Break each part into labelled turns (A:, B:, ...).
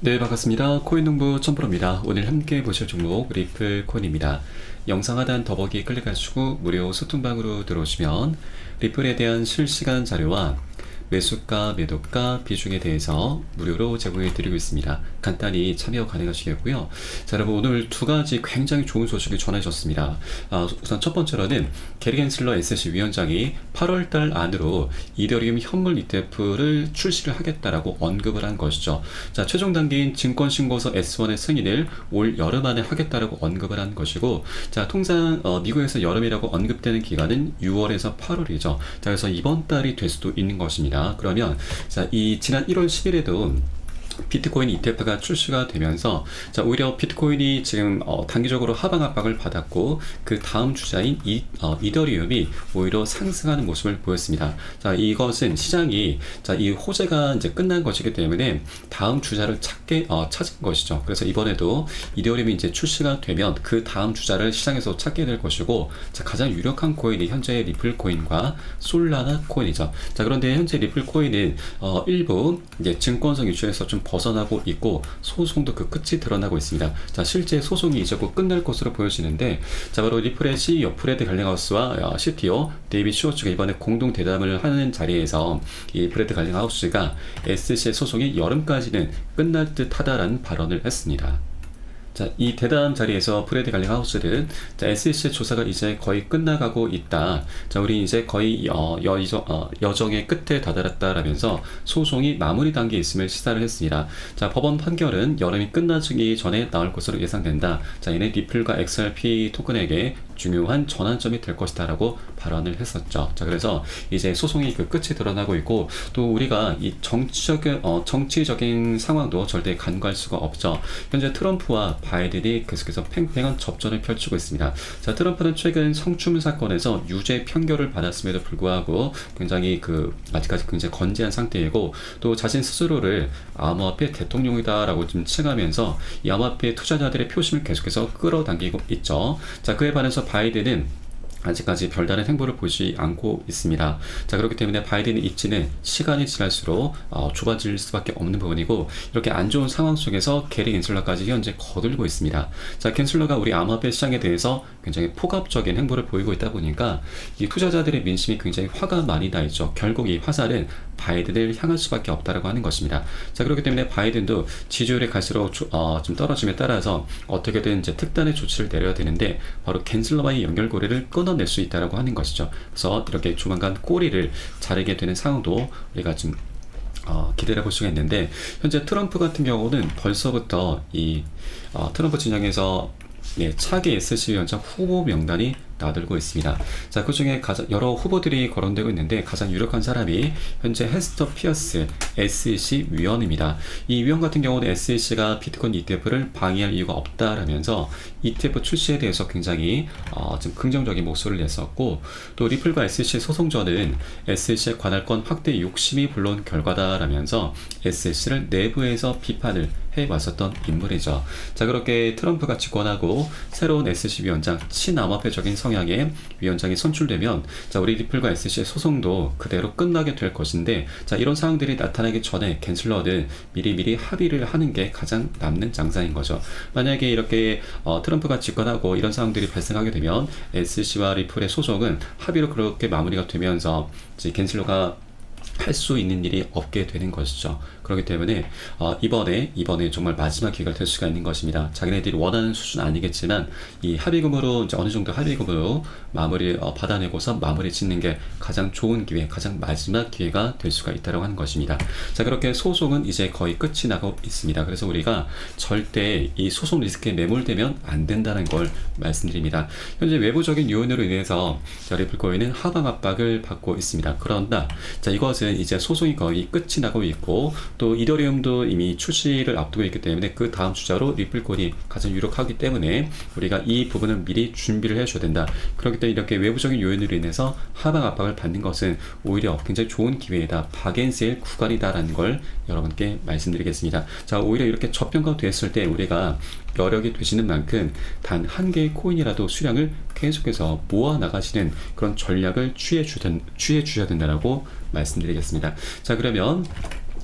A: 네, 반갑습니다. 코인농부 첨프로입니다. 오늘 함께 보실 종목 리플 코인입니다. 영상 하단 더보기 클릭하시고 무료 소통방으로 들어오시면 리플에 대한 실시간 자료와 매수가, 매도가, 비중에 대해서 무료로 제공해 드리고 있습니다. 간단히 참여 가능하시겠고요. 자, 여러분 오늘 두 가지 굉장히 좋은 소식을 전해줬습니다. 우선 첫 번째로는 게리 겐슬러 SEC 위원장이 8월달 안으로 이더리움 현물 ETF를 출시를 하겠다라고 언급을 한 것이죠. 자, 최종 단계인 증권신고서 S1의 승인을 올 여름 안에 하겠다라고 언급을 한 것이고, 자, 통상 미국에서 여름이라고 언급되는 기간은 6월에서 8월이죠. 자, 그래서 이번 달이 될 수도 있는 것입니다. 그러면 자, 이 지난 1월 10일에도 비트코인 ETF가 출시가 되면서 자, 오히려 비트코인이 지금 단기적으로 하방 압박을 받았고 그 다음 주자인 이더리움이 오히려 상승하는 모습을 보였습니다. 자, 이것은 시장이 자, 이 호재가 이제 끝난 것이기 때문에 다음 주자를 찾은 것이죠. 그래서 이번에도 이더리움이 이제 출시가 되면 그 다음 주자를 시장에서 찾게 될 것이고, 자, 가장 유력한 코인이 현재 리플 코인과 솔라나 코인이죠. 자, 그런데 현재 리플 코인은 일부 이제 증권성 이슈에서 좀 벗어나고 있고 소송도 그 끝이 드러나고 있습니다. 자, 실제 소송이 이제 곧 끝날 것으로 보여지는데, 자, 바로 리플의 CEO 프레드 갈링하우스와 CTO 데이빗 슈워츠가 이번에 공동 대담을 하는 자리에서 이 프레드 갈링하우스가 SEC의 소송이 여름까지는 끝날 듯하다라는 발언을 했습니다. 자, 이 대담 자리에서 프레드 갈링하우스는 SEC 조사가 이제 거의 끝나가고 있다. 자, 우리 이제 거의 여정의 끝에 다다랐다라면서 소송이 마무리 단계에 있음을 시사를 했습니다. 자, 법원 판결은 여름이 끝나기 전에 나올 것으로 예상된다. 자, 이는 리플과 XRP 토큰에게 중요한 전환점이 될 것이다라고 발언을 했었죠. 자, 그래서 이제 소송이 그 끝이 드러나고 있고, 또 우리가 이 정치적인 상황도 절대 간과할 수가 없죠. 현재 트럼프와 바이든이 계속해서 팽팽한 접전을 펼치고 있습니다. 자, 트럼프는 최근 성추문 사건에서 유죄 판결을 받았음에도 불구하고 굉장히 아직까지 굉장히 건재한 상태이고, 또 자신 스스로를 암호화폐 대통령이다라고 좀 칭하면서 이 암호화폐 투자자들의 표심을 계속해서 끌어당기고 있죠. 자, 그에 반해서 바이든은 아직까지 별다른 행보를 보이지 않고 있습니다. 자, 그렇기 때문에 바이든의 입지는 시간이 지날수록 좁아질 수밖에 없는 부분이고, 이렇게 안 좋은 상황 속에서 게리 겐슬러까지 현재 거들고 있습니다. 자, 겐슬러가 우리 암호화폐 시장에 대해서 굉장히 폭압적인 행보를 보이고 있다 보니까 이 투자자들의 민심이 굉장히 화가 많이 나 있죠. 결국 이 화살은 바이든을 향할 수밖에 없다라고 하는 것입니다. 자, 그렇기 때문에 바이든도 지지율이 갈수록 좀 떨어짐에 따라서 어떻게든 이제 특단의 조치를 내려야 되는데, 바로 겐슬러와의 연결고리를 끊어낼 수 있다라고 하는 것이죠. 그래서 이렇게 조만간 꼬리를 자르게 되는 상황도 우리가 좀 기대를 해볼 수가 있는데, 현재 트럼프 같은 경우는 벌써부터 이 트럼프 진영에서 차기 SEC 위원장 후보 명단이 나들고 있습니다. 자, 그 중에 여러 후보들이 거론되고 있는데 가장 유력한 사람이 현재 헤스터 피어스 SEC 위원입니다. 이 위원 같은 경우는 SEC가 비트코인 ETF를 방해할 이유가 없다라면서 ETF 출시에 대해서 굉장히 좀 긍정적인 목소리를 냈었고, 또 리플과 SEC 소송전은 SEC의 관할권 확대 욕심이 불러온 결과다라면서 SEC를 내부에서 비판을 해왔었던 인물이죠. 자, 그렇게 트럼프가 집권하고 새로운 SEC 위원장, 친암호화폐적인 성향의 위원장이 선출되면, 자, 우리 리플과 SEC의 소송도 그대로 끝나게 될 것인데, 자, 이런 상황들이 나타나기 전에 겐슬러는 미리 합의를 하는 게 가장 남는 장사인 거죠. 만약에 이렇게 트럼프가 집권하고 이런 상황들이 발생하게 되면 SEC와 리플의 소송은 합의로 그렇게 마무리가 되면서 이제 겐슬러가 할 수 있는 일이 없게 되는 것이죠. 그렇기 때문에 이번에 정말 마지막 기회가 될 수가 있는 것입니다. 자기네들이 원하는 수준 아니겠지만 이 합의금으로 이제 어느 정도 합의금으로 마무리 받아내고서 마무리 짓는 게 가장 좋은 기회, 가장 마지막 기회가 될 수가 있다고 하는 것입니다. 자, 그렇게 소송은 이제 거의 끝이 나고 있습니다. 그래서 우리가 절대 이 소송 리스크에 매몰되면 안 된다는 걸 말씀드립니다. 현재 외부적인 요인으로 인해서 리플 코인은 하방 압박을 받고 있습니다. 그런다. 자, 이것은 이제 소송이 거의 끝이 나고 있고, 또 이더리움도 이미 출시를 앞두고 있기 때문에 그 다음 주자로 리플 코인이 가장 유력하기 때문에 우리가 이 부분은 미리 준비를 해줘야 된다. 그렇기 때문에 이렇게 외부적인 요인으로 인해서 하방 압박을 받는 것은 오히려 굉장히 좋은 기회이다, 박앤세일 구간이다라는 걸 여러분께 말씀드리겠습니다. 자, 오히려 이렇게 저평가 됐을 때 우리가 여력이 되시는 만큼 단 한 개의 코인이라도 수량을 계속해서 모아 나가시는 그런 전략을 취해 주셔야 된다라고 말씀드리겠습니다. 자, 그러면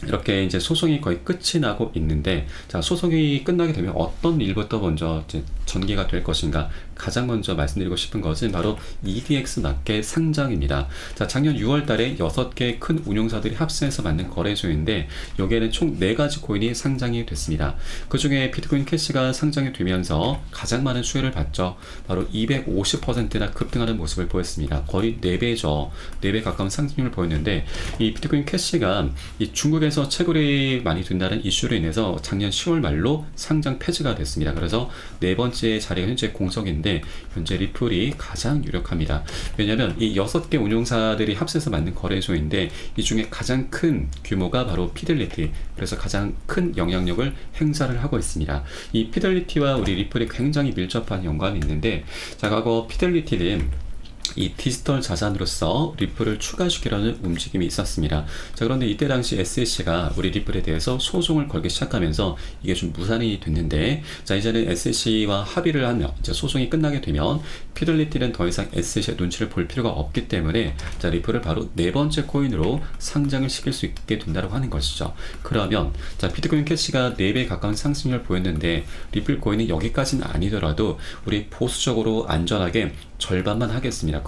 A: 이렇게 이제 소송이 거의 끝이 나고 있는데, 자, 소송이 끝나게 되면 어떤 일부터 먼저 이제 전개가 될 것인가. 가장 먼저 말씀드리고 싶은 것은 바로 EDX 마켓 상장입니다. 자, 작년 6월 달에 6개 큰 운용사들이 합세해서 만든 거래소인데, 여기에는 총 4가지 코인이 상장이 됐습니다. 그 중에 비트코인 캐시가 상장이 되면서 가장 많은 수혜를 받죠. 바로 250%나 급등하는 모습을 보였습니다. 거의 4배죠. 4배 가까운 상승률을 보였는데, 이 비트코인 캐시가 이 중국에서 채굴이 많이 된다는 이슈로 인해서 작년 10월 말로 상장 폐지가 됐습니다. 그래서 4번째 자리가 현재 공석인데, 현재 리플이 가장 유력합니다. 왜냐하면 이 6개 운용사들이 합세해서 만든 거래소인데, 이 중에 가장 큰 규모가 바로 피델리티, 그래서 가장 큰 영향력을 행사를 하고 있습니다. 이 피델리티와 우리 리플이 굉장히 밀접한 연관이 있는데, 자, 과거 피델리티는 이 디지털 자산으로서 리플을 추가시키려는 움직임이 있었습니다. 자, 그런데 이때 당시 SEC가 우리 리플에 대해서 소송을 걸기 시작하면서 이게 좀 무산이 됐는데, 자, 이제는 SEC와 합의를 하며 이제 소송이 끝나게 되면 피델리티는 더 이상 SEC의 눈치를 볼 필요가 없기 때문에, 자, 리플을 바로 4번째 코인으로 상장을 시킬 수 있게 된다고 하는 것이죠. 그러면 자, 비트코인 캐시가 4배 가까운 상승률을 보였는데, 리플 코인이 여기까지는 아니더라도 우리 보수적으로 안전하게 절반만 하겠습니다.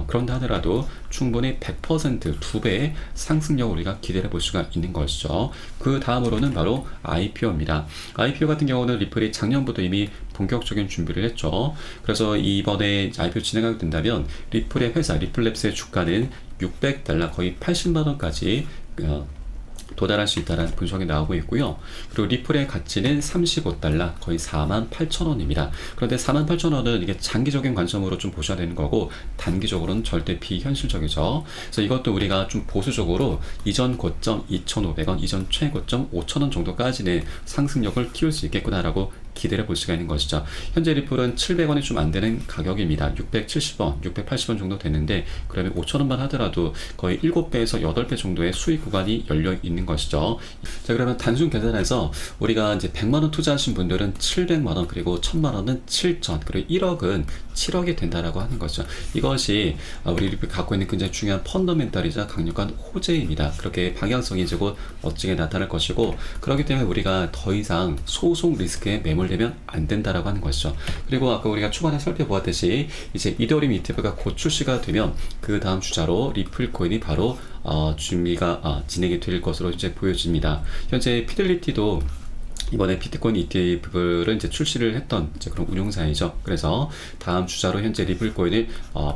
A: 그런다 하더라도 충분히 100% 2배의 상승력을 우리가 기대해 볼 수가 있는 것이죠. 그 다음으로는 바로 IPO입니다. IPO 같은 경우는 리플이 작년부터 이미 본격적인 준비를 했죠. 그래서 이번에 IPO 진행하게 된다면 리플의 회사 리플랩스의 주가는 $600, 거의 80만 원까지 도달할 수 있다는 분석이 나오고 있고요. 그리고 리플의 가치는 $35, 거의 48,000원입니다. 그런데 48,000원은 이게 장기적인 관점으로 좀 보셔야 되는 거고, 단기적으로는 절대 비현실적이죠. 그래서 이것도 우리가 좀 보수적으로 이전 고점 2,500원, 이전 최고점 5,000원 정도까지는 상승력을 키울 수 있겠구나라고 기대를 볼 수가 있는 것이죠. 현재 리플은 700원이 좀 안 되는 가격입니다. 670원, 680원 정도 되는데, 그러면 5,000원만 하더라도 거의 7배에서 8배 정도의 수익 구간이 열려 있는 것이죠. 자, 그러면 단순 계산해서 우리가 이제 100만원 투자하신 분들은 700만원, 그리고 1000만원은 7,000, 그리고 1억은 7억이 된다라고 하는 거죠. 이것이 우리 리플이 갖고 있는 굉장히 중요한 펀더멘탈이자 강력한 호재입니다. 그렇게 방향성이 이제 곧 멋지게 나타날 것이고, 그렇기 때문에 우리가 더 이상 소송 리스크에 매몰되면 안 된다라고 하는 것이죠. 그리고 아까 우리가 초반에 살펴보았듯이 이제 이더리움 ETF가 곧 출시가 되면 그 다음 주자로 리플 코인이 바로 준비가 진행이 될 것으로 이제 보여집니다. 현재 피델리티도 이번에 비트코인 ETF를 이제 출시를 했던 이제 그런 운용사이죠. 그래서 다음 주자로 현재 리플 코인을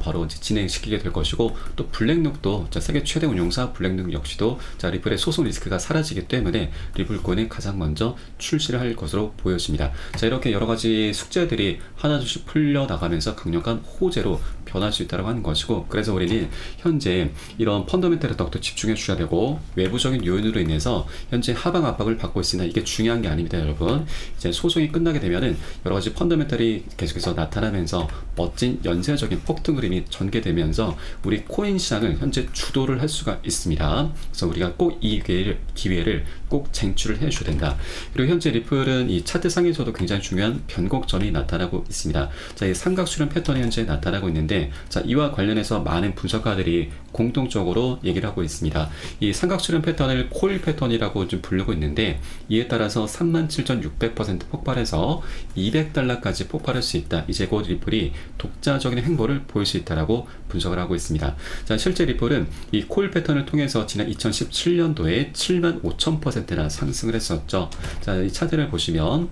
A: 바로 이제 진행시키게 될 것이고, 또 블랙록도 세계 최대 운용사 블랙록 역시도 자, 리플의 소송 리스크가 사라지기 때문에 리플 코인을 가장 먼저 출시를 할 것으로 보여집니다. 자, 이렇게 여러 가지 숙제들이 하나둘씩 풀려 나가면서 강력한 호재로 변할 수 있다고 하는 것이고, 그래서 우리는 현재 이런 펀더멘털에 더욱더 집중해 주셔야 되고, 외부적인 요인으로 인해서 현재 하방 압박을 받고 있으나 이게 중요한 게 아닙니다. 여러분, 이제 소송이 끝나게 되면은 여러 가지 펀더멘털이 계속해서 나타나면서 멋진 연쇄적인 폭등 흐름이 전개되면서 우리 코인 시장을 현재 주도를 할 수가 있습니다. 그래서 우리가 꼭 이 기회를 꼭 쟁취를 해줘야 된다. 그리고 현재 리플은 이 차트 상에서도 굉장히 중요한 변곡점이 나타나고 있습니다. 자, 이 삼각 수렴 패턴이 현재 나타나고 있는데, 자, 이와 관련해서 많은 분석가들이 공통적으로 얘기를 하고 있습니다. 이 삼각 수렴 패턴을 코일 패턴이라고 좀 부르고 있는데, 이에 따라서 37,600% 폭발해서 $200까지 폭발할 수 있다. 이제 곧 리플이 독자적인 행보를 보일 수 있다라고 분석을 하고 있습니다. 자, 실제 리플은 이 코일 패턴을 통해서 지난 2017년도에 75,000%나 상승을 했었죠. 자, 이 차트를 보시면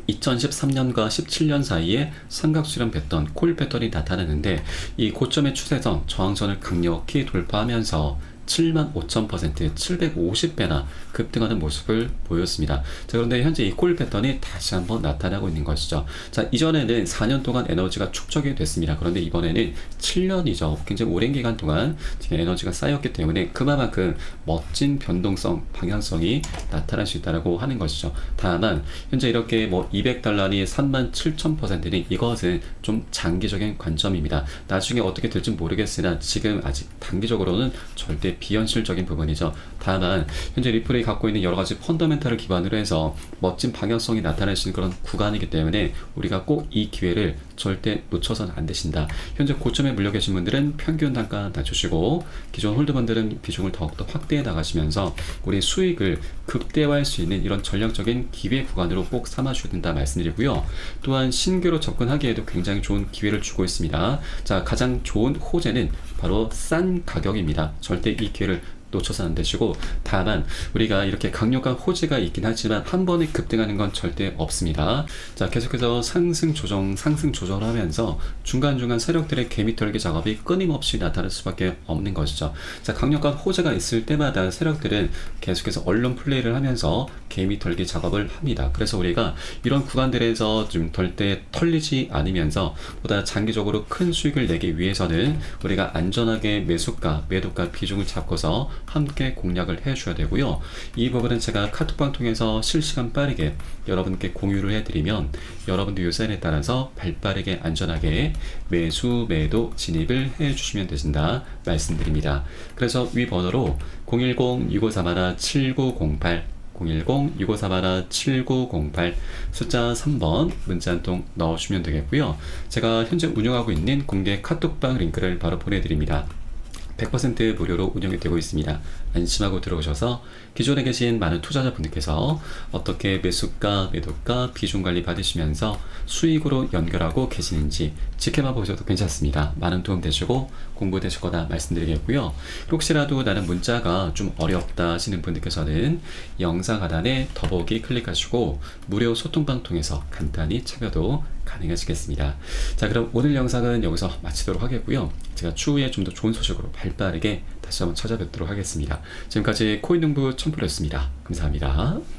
A: 2013년과 17년 사이에 삼각수렴 패턴, 코일 패턴이 나타나는데, 이 고점의 추세선, 저항선을 강력히 돌파하면서 75,000%, 750배나 급등하는 모습을 보였습니다. 자, 그런데 현재 이 코일 패턴이 다시 한번 나타나고 있는 것이죠. 자, 이전에는 4년 동안 에너지가 축적이 됐습니다. 그런데 이번에는 7년이죠. 굉장히 오랜 기간 동안 지금 에너지가 쌓였기 때문에 그만큼 멋진 변동성, 방향성이 나타날 수 있다고 하는 것이죠. 다만 현재 이렇게 뭐 $200니 37,000%는 이것은 좀 장기적인 관점입니다. 나중에 어떻게 될지 모르겠으나 지금 아직 단기적으로는 절대 비현실적인 부분이죠. 다만 현재 리플이 갖고 있는 여러 가지 펀더멘탈을 기반으로 해서 멋진 방향성이 나타날 수 있는 그런 구간이기 때문에 우리가 꼭 이 기회를 절대 놓쳐서는 안 되신다. 현재 고점에 물려 계신 분들은 평균 단가 낮추시고 기존 홀드분들은 비중을 더욱더 확대해 나가시면서 우리 수익을 극대화할 수 있는 이런 전략적인 기회 구간으로 꼭 삼아주셔야 된다 말씀드리고요. 또한 신규로 접근하기에도 굉장히 좋은 기회를 주고 있습니다. 자, 가장 좋은 호재는 바로 싼 가격입니다. 절대 이 기회를 놓쳐서는 안 되시고, 다만 우리가 이렇게 강력한 호재가 있긴 하지만 한 번에 급등하는 건 절대 없습니다. 자, 계속해서 상승 조정을 하면서 중간중간 세력들의 개미 털기 작업이 끊임없이 나타날 수밖에 없는 것이죠. 자, 강력한 호재가 있을 때마다 세력들은 계속해서 언론 플레이를 하면서 개미 털기 작업을 합니다. 그래서 우리가 이런 구간들에서 좀 절대 털리지 않으면서 보다 장기적으로 큰 수익을 내기 위해서는 우리가 안전하게 매수가, 매도가 비중을 잡고서 함께 공략을 해줘야 되고요. 이 부분은 제가 카톡방 통해서 실시간 빠르게 여러분께 공유를 해드리면 여러분도 이 사인에 따라서 발빠르게 안전하게 매수, 매도 진입을 해주시면 되신다 말씀드립니다. 그래서 위 번호로 010-6531-7908 010-6531-7908 숫자 3번 문자 한 통 넣어주시면 되겠고요. 제가 현재 운영하고 있는 공개 카톡방 링크를 바로 보내드립니다. 100% 무료로 운영이 되고 있습니다. 안심하고 들어오셔서 기존에 계신 많은 투자자분들께서 어떻게 매수가, 매도가, 비중 관리 받으시면서 수익으로 연결하고 계시는지 지켜봐 보셔도 괜찮습니다. 많은 도움 되시고 공부 되실 거다 말씀드리겠고요. 혹시라도 나는 문자가 좀 어렵다 하시는 분들께서는 영상 하단에 더보기 클릭하시고 무료 소통방 통해서 간단히 참여도 가능하시겠습니다. 자, 그럼 오늘 영상은 여기서 마치도록 하겠고요. 제가 추후에 좀 더 좋은 소식으로 발빠르게 다시 한번 찾아뵙도록 하겠습니다. 지금까지 코인농부 첨프로였습니다. 감사합니다.